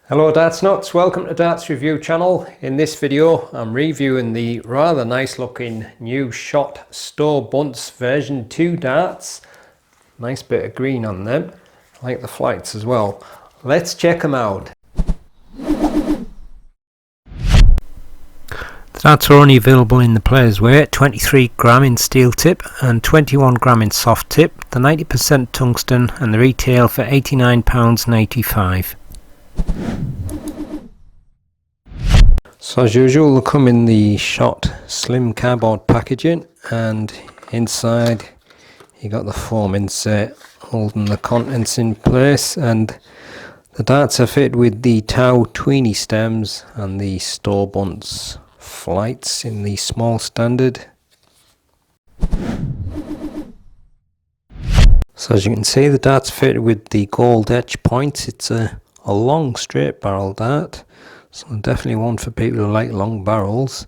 Hello Darts Nutz, welcome to Darts Review channel. In this video I'm reviewing the rather nice looking new shot STOWE BUNTZ version 2 darts. Nice bit of green on them, I like the flights as well. Let's check them out. The darts are only available in the player's weight, 23 gram in steel tip and 21 gram in soft tip. The 90% tungsten and the retail for £89.95. So as usual they come in the shot slim cardboard packaging, and inside you got the foam insert holding the contents in place, and the darts are fitted with the TOW tweeny stems and the STOWE BUNTZ flights in the small standard. So as you can see, the dart's fitted with the gold etch points. It's a long straight barrel dart, so definitely one for people who like long barrels.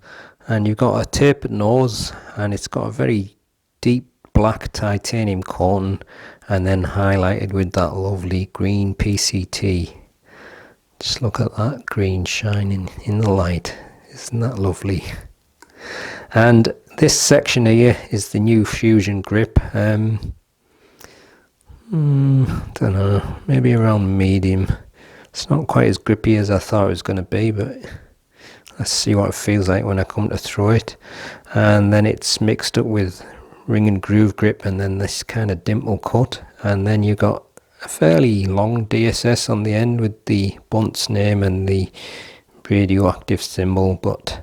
And you've got a tapered nose, and it's got a very deep black titanium coating and then highlighted with that lovely green PCT. Just look at that green shining in the light, isn't that lovely? And this section here is the new fusion grip. Don't know, maybe around medium. It's not quite as grippy as I thought it was going to be, but let's see what it feels like when I come to throw it. And then it's mixed up with ring and groove grip, and then this kind of dimple cut, and then you got a fairly long DSS on the end with the Buntz's name and the radioactive symbol. But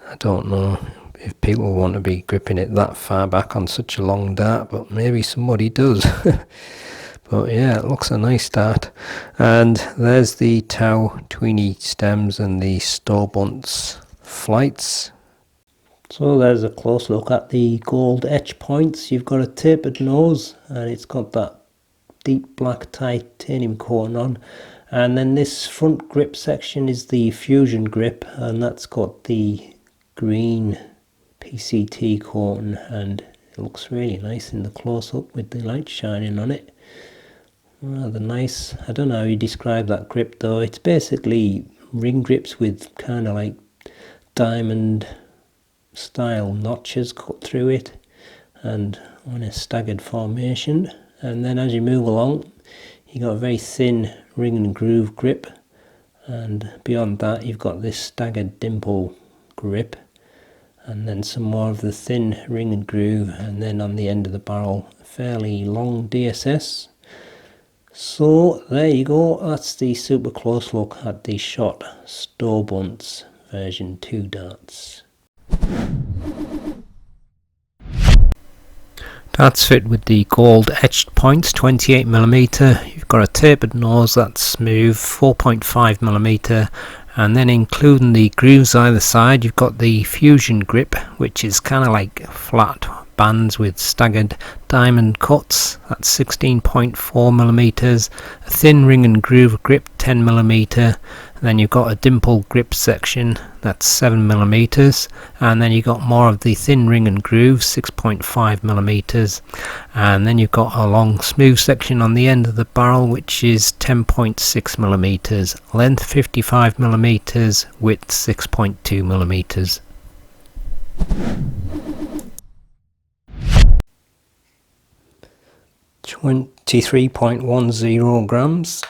I don't know if people want to be gripping it that far back on such a long dart, but maybe somebody does. But yeah, it looks a nice dart. And there's the TOW tweeny stems and the STOWE BUNTZ flights. So there's a close look at the gold etch points. You've got a tapered nose, and it's got that deep black titanium coating on. And then this front grip section is the fusion grip, and that's got the green PCT coating, and it looks really nice in the close-up with the light shining on it. Rather nice. I don't know how you describe that grip though. It's basically ring grips with kind of like diamond style notches cut through it and on a staggered formation. And then as you move along, you got a very thin ring and groove grip, and beyond that you've got this staggered dimple grip, and then some more of the thin ring and groove, and then on the end of the barrel a fairly long DSS. So there you go, that's the super close look at the shot STOWE BUNTZ version 2 darts. Darts fit with the gold etched points, 28mm. You've got a tapered nose that's smooth, 4.5mm. And then including the grooves either side, you've got the fusion grip, which is kind of like flat bands with staggered diamond cuts. That's 16.4mm. A thin ring and groove grip, 10mm. And then you've got a dimple grip section, that's 7mm. And then you've got more of the thin ring and groove, 6.5mm. And then you've got a long smooth section on the end of the barrel, which is 10.6mm. Length 55mm, width 6.2mm. 23.10 grams.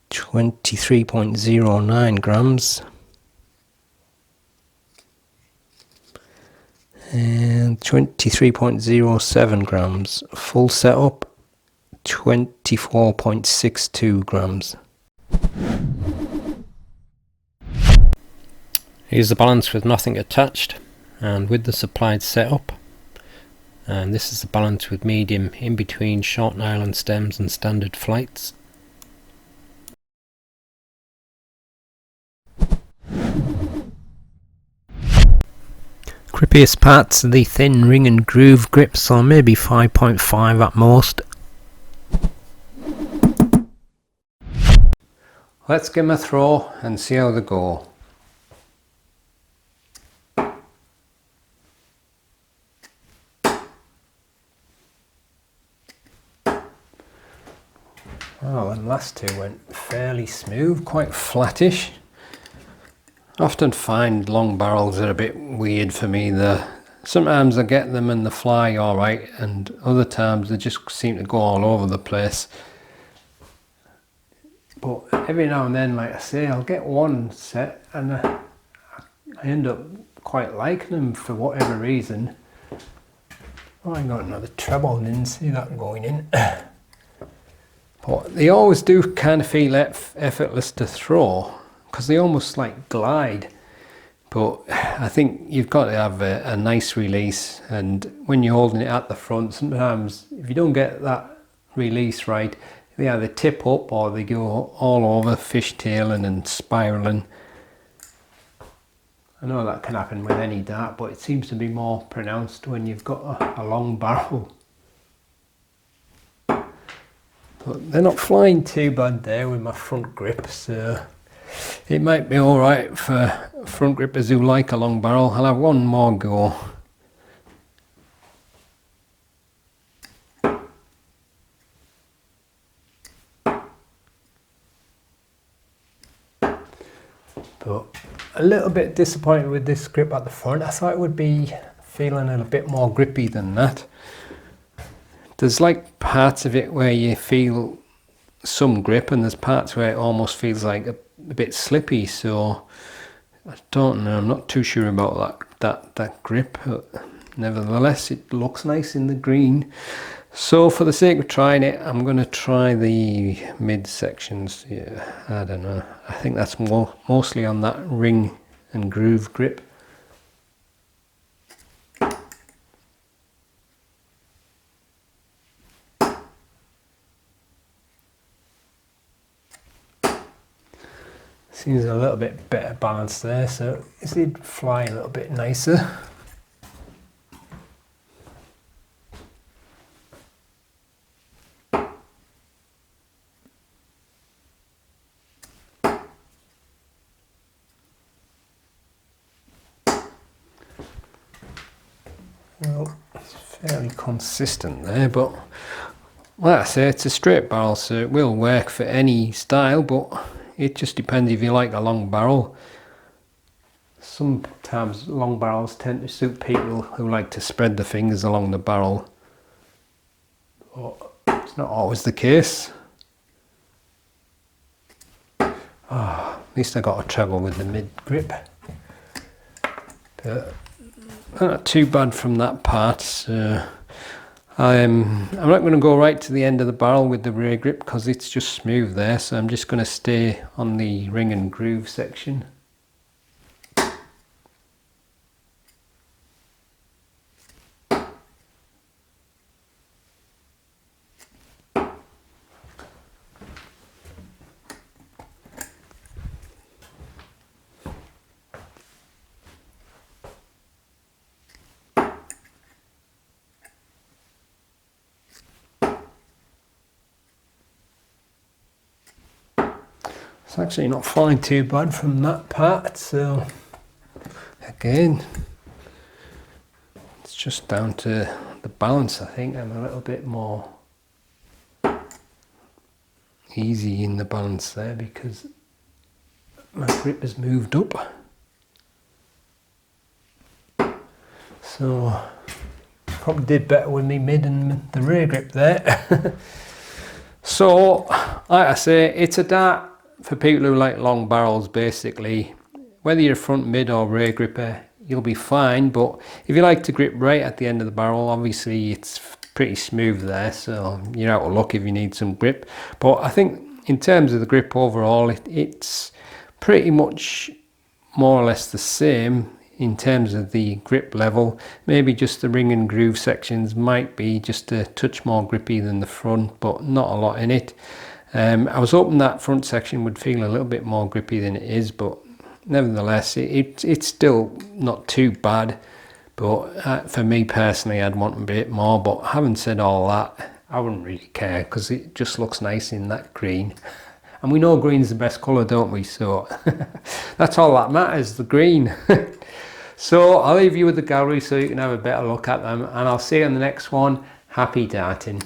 23.09 grams. And 23.07 grams. Full setup, 24.62 grams. Here's the balance with nothing attached and with the supplied setup. And this is the balance with medium in between short nylon stems and standard flights. Grippiest parts are the thin ring and groove grips, so maybe 5.5 at most. Let's give them a throw and see how they go. last two went fairly smooth, quite flattish. I often find long barrels are a bit weird for me. Sometimes I get them and they fly alright, and other times they just seem to go all over the place. But every now and then, like I say, I'll get one set and I end up quite liking them for whatever reason. Oh, I got another treble, didn't see that going in. But they always do kind of feel effortless to throw, because they almost like glide. But I think you've got to have a nice release, and when you're holding it at the front, sometimes if you don't get that release right, they either tip up or they go all over, fishtailing and spiraling. I know that can happen with any dart, but it seems to be more pronounced when you've got a long barrel. But they're not flying too bad there with my front grip, so it might be alright for front grippers who like a long barrel. I'll have one more go. But a little bit disappointed with this grip at the front. I thought it would be feeling a bit more grippy than that. There's like parts of it where you feel some grip, and there's parts where it almost feels like a bit slippy, so I don't know, I'm not too sure about that grip. Nevertheless, it looks nice in the green. So for the sake of trying it, I'm going to try the mid sections. Yeah, I don't know, I think that's mostly on that ring and groove grip. Seems a little bit better balanced there, so it did fly a little bit nicer. Well, it's fairly consistent there, but like I say, it's a straight barrel, so it will work for any style, but it just depends if you like a long barrel. Sometimes long barrels tend to suit people who like to spread the fingers along the barrel, but it's not always the case. At least I got a treble with the mid grip. But not too bad from that part. So I'm not going to go right to the end of the barrel with the rear grip because it's just smooth there, so I'm just going to stay on the ring and groove section. It's actually not flying too bad from that part, so again, it's just down to the balance. I think I'm a little bit more easy in the balance there because my grip has moved up. So probably did better with me mid and the rear grip there. So like I say, it's a dart for people who like long barrels basically. Whether you're front, mid or rear gripper, you'll be fine, but if you like to grip right at the end of the barrel, obviously it's pretty smooth there, so you're out of luck if you need some grip. But I think in terms of the grip overall, it's pretty much more or less the same in terms of the grip level. Maybe just the ring and groove sections might be just a touch more grippy than the front, but not a lot in it. I was hoping that front section would feel a little bit more grippy than it is, but nevertheless it's still not too bad. But for me personally, I'd want a bit more, but having said all that, I wouldn't really care because it just looks nice in that green. And we know green's the best colour, don't we? So that's all that matters, the green. So I'll leave you with the gallery so you can have a better look at them, and I'll see you on the next one. Happy darting.